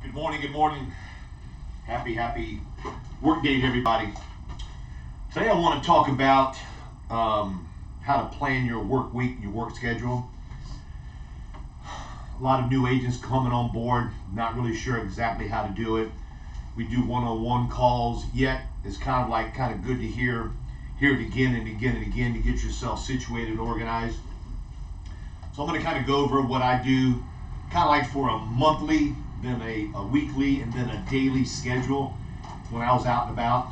Good morning, good morning. Happy work day to everybody. Today I want to talk about how to plan your work week, your work schedule. A lot of new agents coming on board, not really sure exactly how to do it. We do one-on-one calls, yet it's kind of good to hear it again and again and again to get yourself situated and organized. So I'm going to kind of go over what I do, kind of like for a monthly, then a weekly, and then a daily schedule when I was out and about.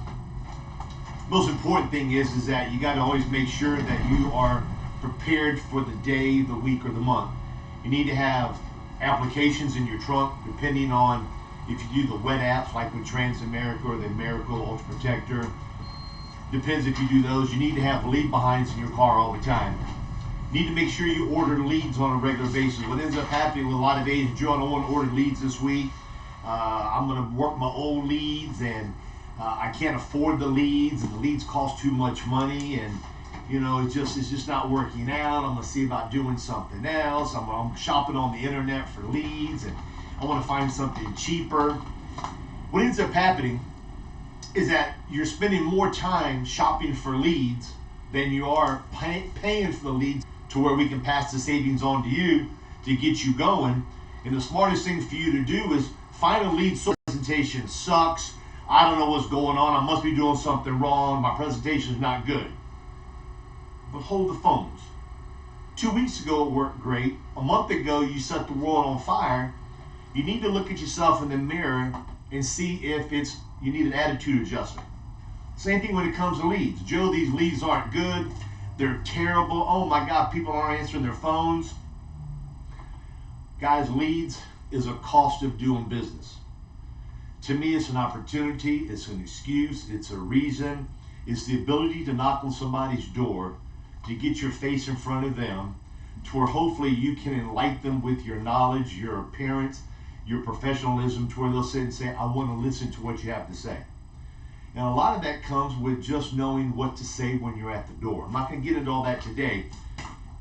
Most important thing is that you got to always make sure that you are prepared for the day, the week, or the month. You need to have applications in your trunk, depending on if you do the wet apps like with Transamerica or the America Ultra Protector. Depends if you do those. You need to have lead behinds in your car all the time. You need to make sure you order leads on a regular basis. What ends up happening with a lot of agents, Joe, I don't want to order leads this week. I'm going to work my old leads, and I can't afford the leads, and the leads cost too much money, and it's just not working out. I'm going to see about doing something else. I'm shopping on the internet for leads, and I want to find something cheaper. What ends up happening is that you're spending more time shopping for leads than you are paying for the leads to where we can pass the savings on to you to get you going. And the smartest thing for you to do is find a lead source. Presentation sucks. I don't know what's going on. I must be doing something wrong. My presentation is not good. But hold the phones. 2 weeks ago it worked great. A month ago you set the world on fire. You need to look at yourself in the mirror and see if you need an attitude adjustment. Same thing when it comes to leads. Joe, these leads aren't good. They're terrible. Oh my God, people aren't answering their phones. Guys, leads is a cost of doing business. To me, it's an opportunity, it's an excuse, it's a reason. It's the ability to knock on somebody's door, to get your face in front of them, to where hopefully you can enlighten them with your knowledge, your appearance, your professionalism, to where they'll sit and say, I want to listen to what you have to say. And a lot of that comes with just knowing what to say when you're at the door. I'm not going to get into all that today.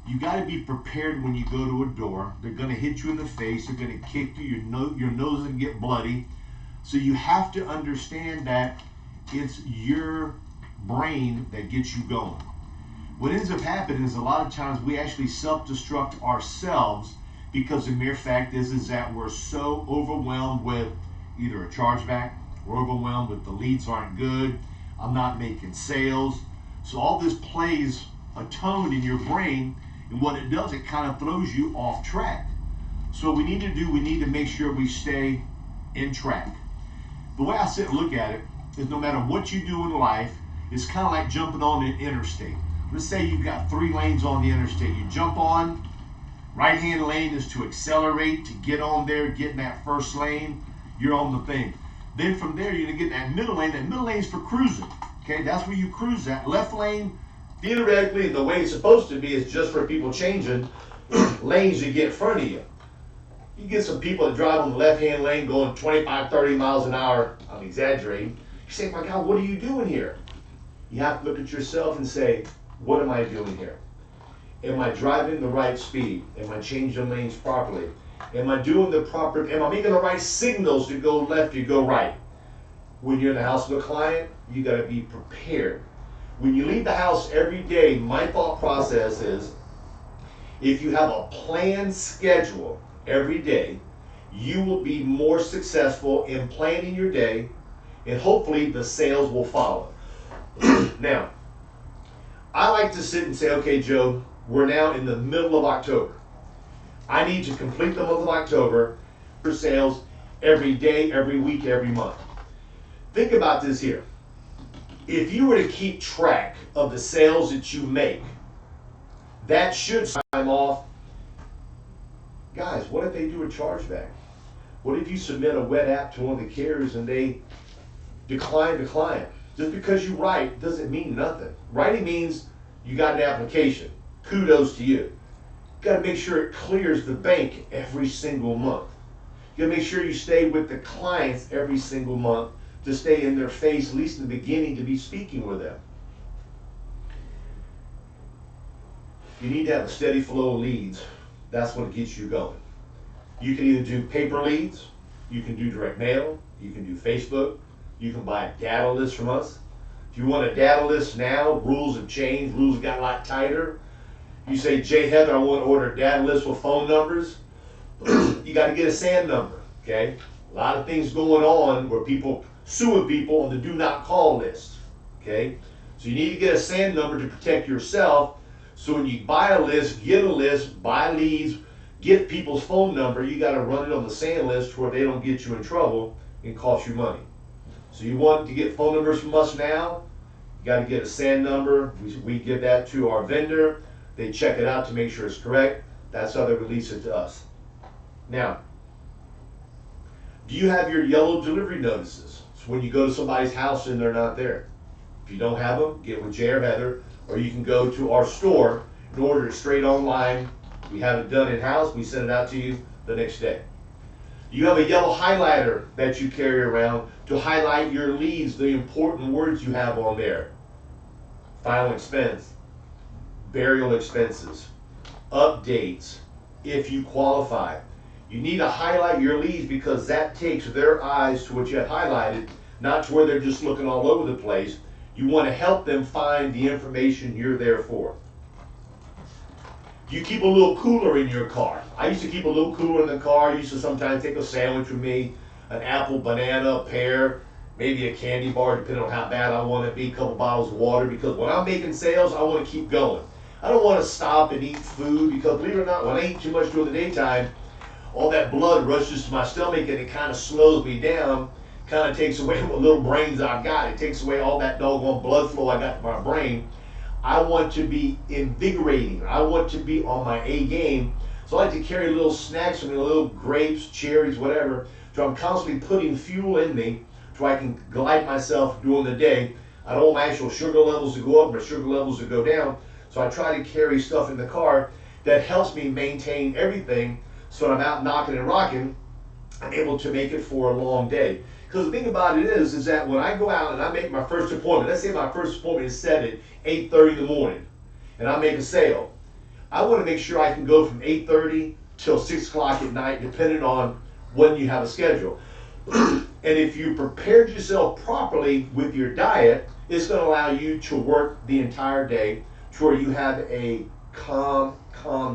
You got to be prepared when you go to a door. They're going to hit you in the face. They're going to kick you. Your nose is going to get bloody. So you have to understand that it's your brain that gets you going. What ends up happening is a lot of times we actually self-destruct ourselves because the mere fact is that we're so overwhelmed with either a chargeback, we're overwhelmed with the leads aren't good, I'm not making sales. So all this plays a tone in your brain, and what it does, it kind of throws you off track. So what we need to make sure we stay in track. The way I sit and look at it is no matter what you do in life, it's kind of like jumping on an interstate. Let's say you've got 3 lanes on the interstate. You jump on, right-hand lane is to accelerate, to get on there, get in that first lane, you're on the thing. Then from there, you're gonna get that middle lane. That middle lane is for cruising, okay? That's where you cruise at. Left lane, theoretically, the way it's supposed to be is just for people changing lanes to get in front of you. You get some people that drive on the left-hand lane going 25, 30 miles an hour. I'm exaggerating. You say, my God, what are you doing here? You have to look at yourself and say, what am I doing here? Am I driving the right speed? Am I changing lanes properly? Am I making the right signals to go left, to go right? When you're in the house of a client, you got to be prepared. When you leave the house every day, my thought process is, if you have a planned schedule every day, you will be more successful in planning your day, and hopefully the sales will follow. Now, I like to sit and say, okay, Joe, we're now in the middle of October. I need to complete the month of October for sales every day, every week, every month. Think about this here. If you were to keep track of the sales that you make, that should time off. Guys, what if they do a chargeback? What if you submit a wet app to one of the carriers and they decline the client? Just because you write doesn't mean nothing. Writing means you got an application. Kudos to you. You got to make sure it clears the bank every single month. You got to make sure you stay with the clients every single month, to stay in their face, at least in the beginning, to be speaking with them. You need to have a steady flow of leads. That's what gets you going. You can either do paper leads, You can do direct mail. You can do Facebook. You can buy a data list from us. If you want a data list now, rules have changed. Rules have got a lot tighter. You say, Jay Heather, I want to order a data list with phone numbers. You got to get a SAN number, okay? A lot of things going on where people suing people on the do not call list, okay? So you need to get a SAN number to protect yourself. So when you buy a list, get a list, buy leads, get people's phone number, you got to run it on the SAN list where they don't get you in trouble and cost you money. So you want to get phone numbers from us now, you got to get a SAN number. We give that to our vendor. They check it out to make sure it's correct. That's how they release it to us. Now, do you have your yellow delivery notices? So when you go to somebody's house and they're not there. If you don't have them, get with Jay or Heather, or you can go to our store and order it straight online. We have it done in-house. We send it out to you the next day. You have a yellow highlighter that you carry around to highlight your leads, the important words you have on there. Final expense, burial expenses, updates, if you qualify. You need to highlight your leads because that takes their eyes to what you have highlighted, not to where they're just looking all over the place. You want to help them find the information you're there for. You keep a little cooler in your car. I used to keep a little cooler in the car. I used to sometimes take a sandwich with me, an apple, banana, pear, maybe a candy bar, depending on how bad I want to be, a couple bottles of water, because when I'm making sales, I want to keep going. I don't want to stop and eat food because, believe it or not, when I eat too much during the daytime, all that blood rushes to my stomach and it kind of slows me down, kind of takes away what little brains I've got. It takes away all that doggone blood flow I got to my brain. I want to be invigorating. I want to be on my A game. So I like to carry little snacks with me, little grapes, cherries, whatever. So I'm constantly putting fuel in me so I can glide myself during the day. I don't want my actual sugar levels to go up, my sugar levels to go down. So I try to carry stuff in the car that helps me maintain everything. So when I'm out knocking and rocking, I'm able to make it for a long day. Because the thing about it is that when I go out and I make my first appointment, let's say my first appointment is set at 8:30 in the morning, and I make a sale. I want to make sure I can go from 8:30 till 6 o'clock at night, depending on when you have a schedule. And if you prepared yourself properly with your diet, it's going to allow you to work the entire day to where you have a calm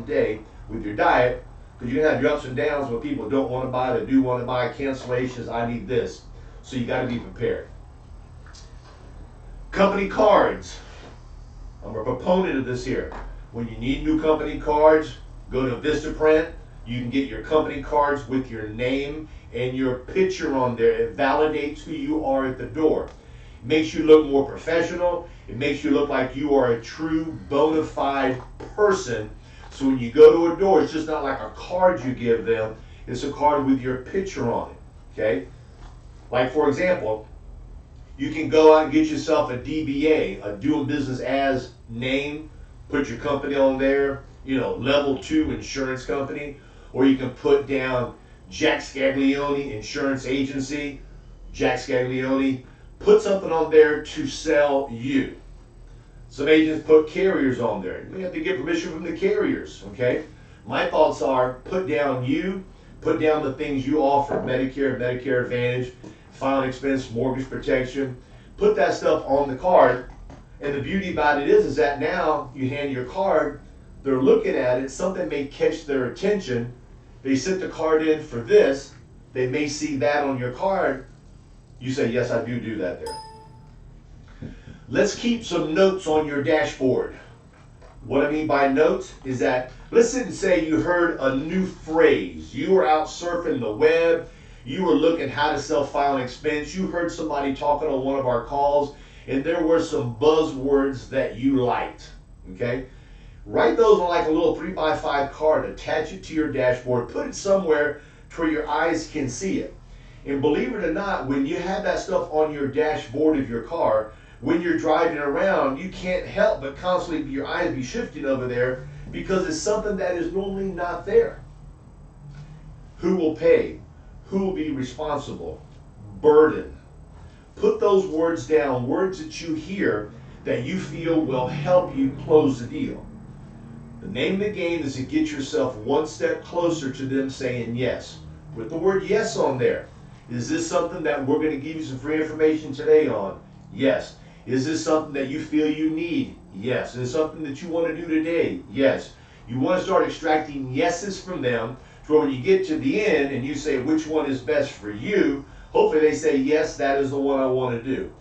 day with your diet. Because you're going to have your ups and downs when people don't want to buy, they do want to buy, cancellations, I need this. So you got to be prepared. Company cards. I'm a proponent of this here. When you need new company cards, go to Vistaprint. You can get your company cards with your name and your picture on there. It validates who you are at the door. It makes you look more professional. It makes you look like you are a true bona fide person. So when you go to a door, it's just not like a card you give them. It's a card with your picture on it, okay? Like, for example, you can go out and get yourself a DBA, a doing business as name, put your company on there, level 2 insurance company, or you can put down Jack Scaglione Insurance Agency, Jack Scaglione, put something on there to sell you. Some agents put carriers on there. We have to get permission from the carriers, okay? My thoughts are put down you, put down the things you offer, Medicare, Medicare Advantage, final expense, mortgage protection. Put that stuff on the card. And the beauty about it is that now you hand your card, they're looking at it, something may catch their attention. They sent the card in for this, they may see that on your card. You say, yes, I do that there. Let's keep some notes on your dashboard. What I mean by notes is that, let's say you heard a new phrase. You were out surfing the web. You were looking how to sell file and expense. You heard somebody talking on one of our calls, and there were some buzzwords that you liked, okay? Write those on like a little 3x5 card, attach it to your dashboard, put it somewhere to where your eyes can see it. And believe it or not, when you have that stuff on your dashboard of your car, when you're driving around, you can't help but constantly your eyes be shifting over there because it's something that is normally not there. Who will pay? Who will be responsible? Burden. Put those words down, words that you hear that you feel will help you close the deal. The name of the game is to get yourself one step closer to them saying yes. with the word yes on there. Is this something that we're going to give you some free information today on? Yes. Is this something that you feel you need? Yes. Is it something that you want to do today? Yes. You want to start extracting yeses from them to where when you get to the end and you say which one is best for you, hopefully they say, yes, that is the one I want to do.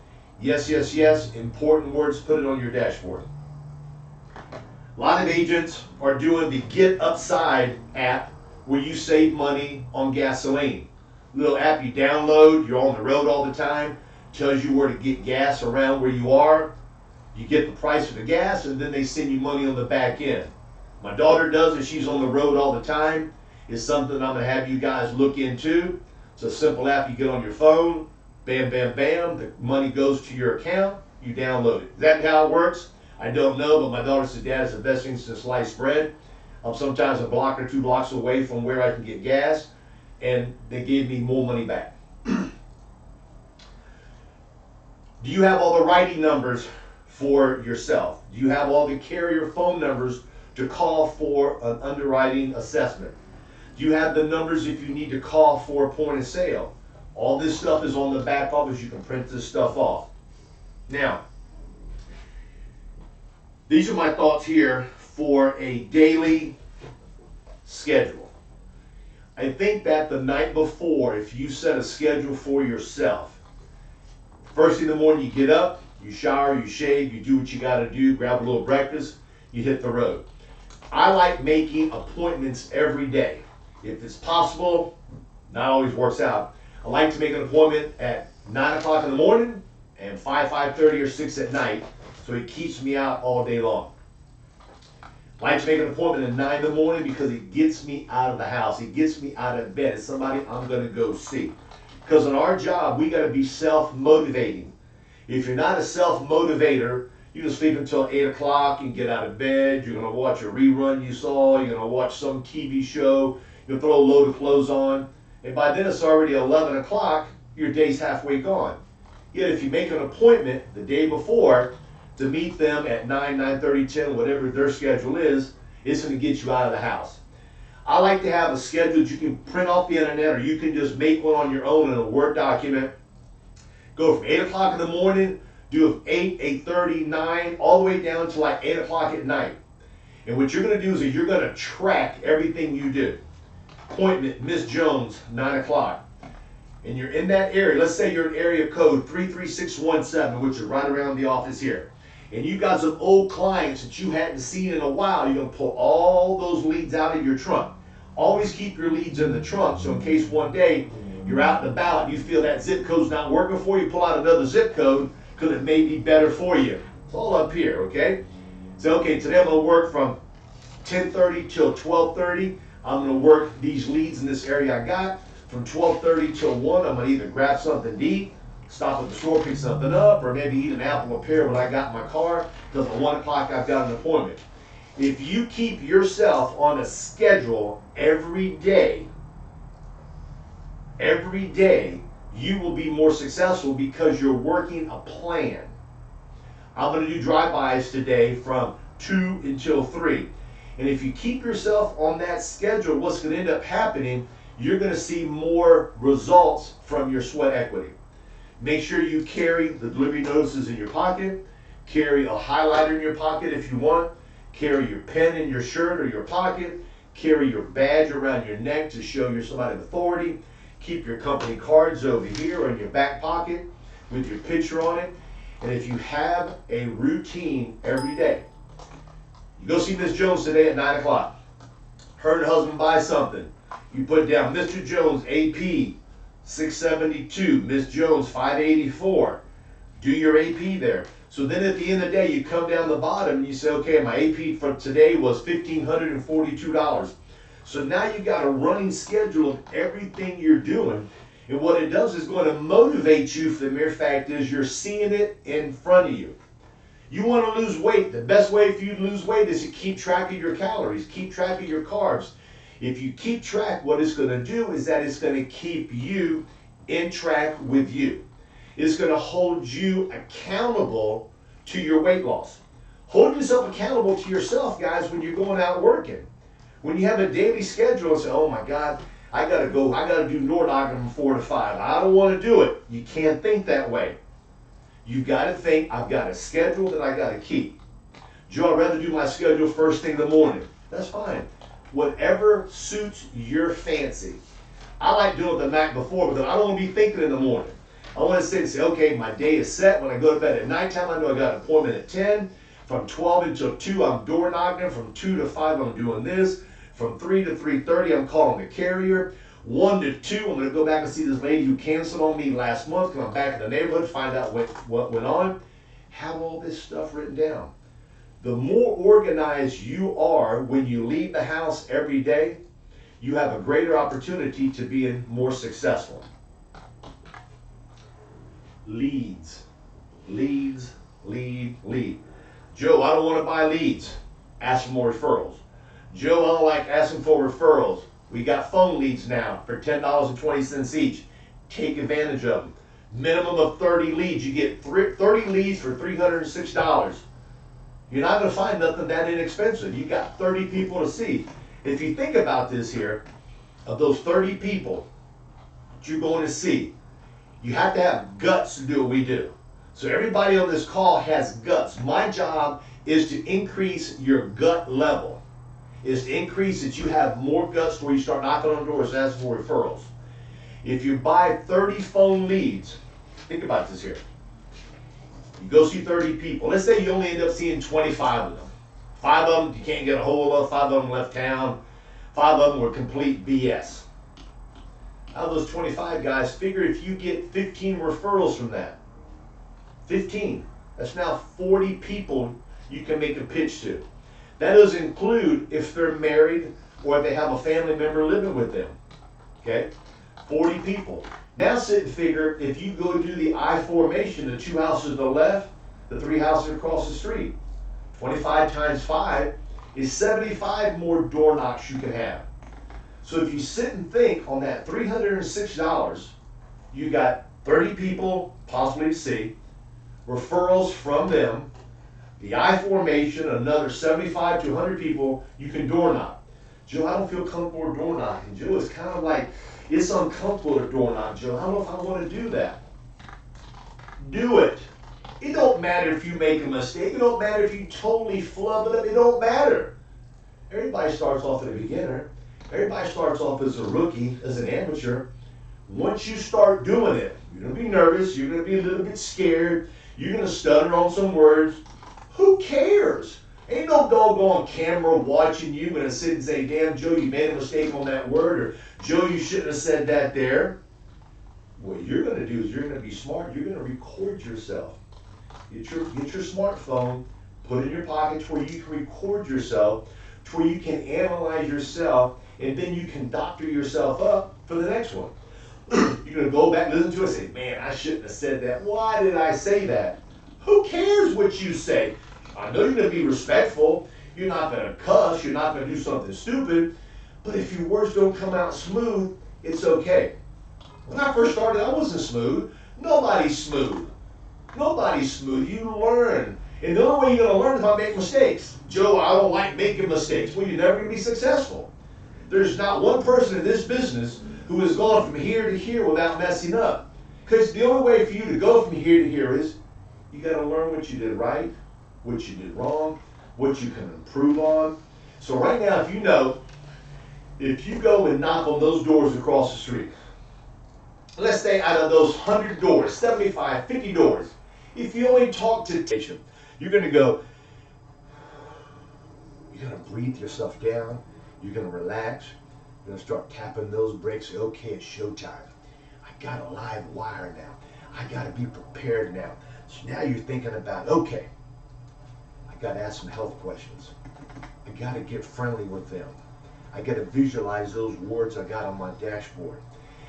Yes, yes, yes. Important words, put it on your dashboard. A lot of agents are doing the Get Upside app where you save money on gasoline. Little app you download, you're on the road all the time, tells you where to get gas around where you are. You get the price of the gas and then they send you money on the back end. My daughter does it, she's on the road all the time. It's something I'm going to have you guys look into. It's a simple app you get on your phone, bam, bam, bam, the money goes to your account, you download it. Is that how it works? I don't know, but my daughter said, Dad, it's the best thing since sliced bread. I'm sometimes a block or 2 blocks away from where I can get gas, and they gave me more money back. Do you have all the writing numbers for yourself? Do you have all the carrier phone numbers to call for an underwriting assessment? Do you have the numbers if you need to call for a point of sale? All this stuff is on the back office. You can print this stuff off. Now, these are my thoughts here for a daily schedule. I think that the night before, if you set a schedule for yourself, first thing in the morning you get up, you shower, you shave, you do what you got to do, grab a little breakfast, you hit the road. I like making appointments every day. If it's possible, not always works out. I like to make an appointment at 9 o'clock in the morning and 5:30 or 6 at night, so it keeps me out all day long. I like to make an appointment at 9 in the morning because it gets me out of the house. It gets me out of bed. It's somebody I'm going to go see. Because in our job, we got to be self-motivating. If you're not a self-motivator, you can sleep until 8 o'clock and get out of bed. You're going to watch a rerun you saw. You're going to watch some TV show. You'll throw a load of clothes on. And by then it's already 11 o'clock. Your day's halfway gone. Yet if you make an appointment the day before to meet them at 9, 9:30, 10, whatever their schedule is, it's going to get you out of the house. I like to have a schedule that you can print off the internet, or you can just make one on your own in a Word document. Go from 8 o'clock in the morning, do 8, 8:30, 9, all the way down to like 8 o'clock at night. And what you're going to do is you're going to track everything you do. Appointment, Miss Jones, 9 o'clock. And you're in that area. Let's say you're in area code 33617, which is right around the office here. And you got some old clients that you hadn't seen in a while. You're going to pull all those leads out of your trunk. Always keep your leads in the trunk, so in case one day you're out and about and you feel that zip code's not working for you, pull out another zip code because it may be better for you. It's all up here, okay? So, okay, today I'm going to work from 10:30 till 12:30. I'm going to work these leads in this area I got. From 12:30 till 1, I'm going to either grab something to eat, stop at the store, pick something up, or maybe eat an apple or pear when I got in my car, because at 1 o'clock I've got an appointment. If you keep yourself on a schedule every day, you will be more successful because you're working a plan. I'm going to do drive-bys today from 2 until 3. And if you keep yourself on that schedule, what's going to end up happening, you're going to see more results from your sweat equity. Make sure you carry the delivery notices in your pocket. Carry a highlighter in your pocket if you want. Carry your pen in your shirt or your pocket. Carry your badge around your neck to show you're somebody of authority. Keep your company cards over here or in your back pocket with your picture on it. And if you have a routine every day, you go see Miss Jones today at 9 o'clock. Her and her husband buy something. You put down Mr. Jones, AP, 672, Miss Jones, 584. Do your AP there. So then at the end of the day, you come down the bottom and you say, okay, my AP for today was $1,542. So now you've got a running schedule of everything you're doing. And what it does is going to motivate you, for the mere fact is you're seeing it in front of you. You want to lose weight. The best way for you to lose weight is to keep track of your calories, keep track of your carbs. If you keep track, what it's going to do is that it's going to keep you in track with you. It's going to hold you accountable to your weight loss. Hold yourself accountable to yourself, guys, when you're going out working. When you have a daily schedule and say, oh my God, I gotta do door knocking from 4 to 5. I don't want to do it. You can't think that way. You've got to think, I've got a schedule that I got to keep. Joe, I'd rather do my schedule first thing in the morning. That's fine. Whatever suits your fancy. I like doing it the night before because I don't want to be thinking in the morning. I want to sit and say, okay, my day is set. When I go to bed at nighttime, I know I got an appointment at 10. From 12 until 2, I'm door knocking. From 2 to 5, I'm doing this. From 3 to 3:30, I'm calling the carrier. 1 to 2, I'm going to go back and see this lady who canceled on me last month. Come back in the neighborhood, find out what went on. Have all this stuff written down. The more organized you are when you leave the house every day, you have a greater opportunity to be more successful. Leads. Leads, lead. Joe, I don't want to buy leads. Ask for more referrals. Joe, I don't like asking for referrals. We got phone leads now for $10.20 each. Take advantage of them. Minimum of 30 leads. You get 30 leads for $306. You're not going to find nothing that inexpensive. You got 30 people to see. If you think about this here, of those 30 people that you're going to see, you have to have guts to do what we do. So everybody on this call has guts. My job is to increase your gut level. Is to increase that you have more guts where you start knocking on doors and asking for referrals. If you buy 30 phone leads, think about this here. You go see 30 people. Let's say you only end up seeing 25 of them. 5 of them you can't get a hold of, 5 of them left town, 5 of them were complete BS. Out of those 25 guys, figure if you get 15 referrals from that. 15. That's now 40 people you can make a pitch to. That doesn't include if they're married or if they have a family member living with them. Okay? 40 people. Now sit and figure if you go do the I formation, the 2 houses to the left, the 3 houses across the street. 25 times 5 is 75 more door knocks you can have. So if you sit and think on that $306, you got 30 people possibly to see, referrals from them, the I formation, another 75 to 100 people you can door knock. Joe, I don't feel comfortable door knocking. Joe, it's kind of like, it's uncomfortable to door knock. Joe, I don't know if I want to do that. Do it. It don't matter if you make a mistake. It don't matter if you totally flub it up. It don't matter. Everybody starts off as a beginner. Everybody starts off as a rookie, as an amateur. Once you start doing it, you're going to be nervous. You're going to be a little bit scared. You're going to stutter on some words. Who cares? Ain't no doggone camera watching you going to sit and say, damn, Joe, you made a mistake on that word, or Joe, you shouldn't have said that there. What you're going to do is you're going to be smart. You're going to record yourself. Get your smartphone, put it in your pocket to where you can record yourself, to where you can analyze yourself, and then you can doctor yourself up for the next one. You're going to go back, listen to it, and say, man, I shouldn't have said that. Why did I say that? Who cares what you say? I know you're going to be respectful. You're not going to cuss. You're not going to do something stupid. But if your words don't come out smooth, it's okay. When I first started, I wasn't smooth. Nobody's smooth. Nobody's smooth. You learn. And the only way you're going to learn is by making mistakes. Joe, I don't like making mistakes. Well, you're never going to be successful. There's not one person in this business who has gone from here to here without messing up. Because the only way for you to go from here to here is you got to learn what you did right, what you did wrong, what you can improve on. So right now, if you go and knock on those doors across the street, let's say out of those 100 doors, 75, 50 doors, if you only talk to patient, you're going to go, you're going to breathe yourself down, you're going to relax, you're going to start tapping those brakes, say, okay, it's showtime. I got a live wire now. I got to be prepared now. So now you're thinking about, okay, I got to ask some health questions. I got to get friendly with them. I got to visualize those words I got on my dashboard.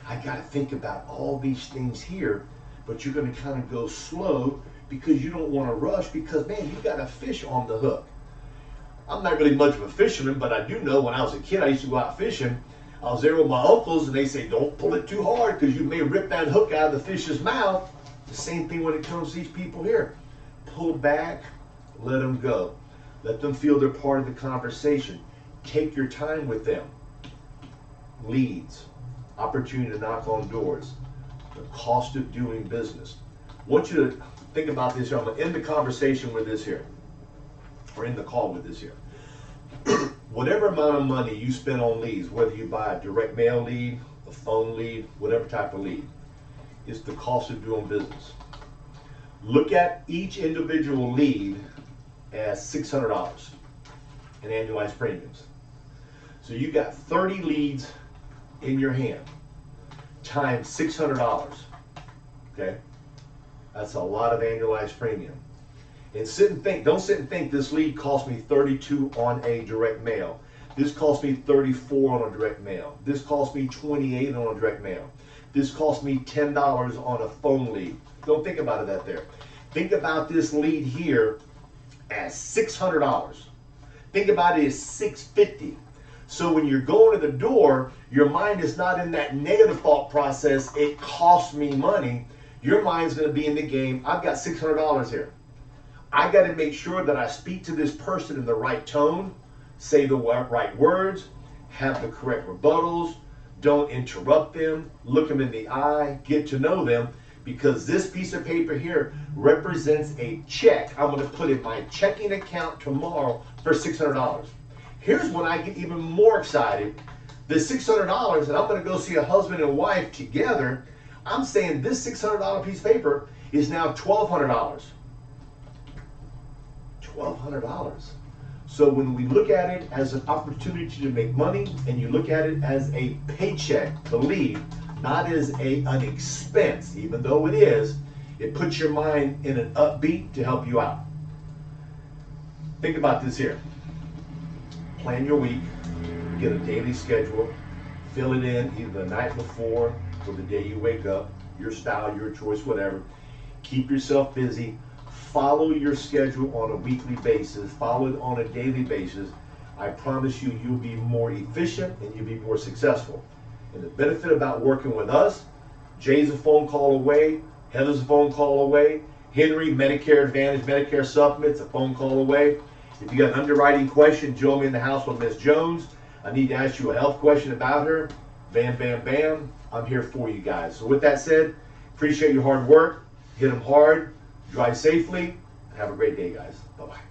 I got to think about all these things here, but you're going to kind of go slow because you don't want to rush because, man, you got a fish on the hook. I'm not really much of a fisherman, but I do know when I was a kid, I used to go out fishing. I was there with my uncles, and they say, don't pull it too hard because you may rip that hook out of the fish's mouth. The same thing when it comes to these people here. Pull back, let them go. Let them feel they're part of the conversation. Take your time with them. Leads. opportunity to knock on doors, the cost of doing business. I want you to think about this here. I'm going to end the conversation with this here, or end the call with this here. Whatever amount of money you spend on leads, whether you buy a direct mail lead, a phone lead, whatever type of lead, is the cost of doing business. Look at each individual lead as $600 in annualized premiums. So you got 30 leads in your hand times $600. Okay, that's a lot of annualized premium. And don't sit and think this lead cost me 32 on a direct mail. This cost me 34 on a direct mail. This cost me 28 on a direct mail. This cost me $10 on a phone lead. Don't think about it that there. Think about this lead here as $600. Think about it as $650. So when you're going to the door, your mind is not in that negative thought process, it costs me money. Your mind's going to be in the game, I've got $600 here. I got to make sure that I speak to this person in the right tone, say the right words, have the correct rebuttals, don't interrupt them, look them in the eye, get to know them, because this piece of paper here represents a check I'm going to put in my checking account tomorrow for $600. Here's when I get even more excited. The $600, and I'm going to go see a husband and wife together, I'm saying this $600 piece of paper is now $1,200. $1,200. So when we look at it as an opportunity to make money, and you look at it as a paycheck, the lead, not as an expense, even though it is, it puts your mind in an upbeat to help you out. Think about this here. Plan your week, get a daily schedule, fill it in either the night before or the day you wake up, your style, your choice, whatever. Keep yourself busy. Follow your schedule on a weekly basis, follow it on a daily basis. I promise you, you'll be more efficient and you'll be more successful. And the benefit about working with us, Jay's a phone call away, Heather's a phone call away, Henry, Medicare Advantage, Medicare Supplements, a phone call away. If you got an underwriting question, join me in the house with Miss Jones. I need to ask you a health question about her. Bam, bam, bam. I'm here for you guys. So with that said, appreciate your hard work. Hit them hard. Drive safely. Have a great day, guys. Bye-bye.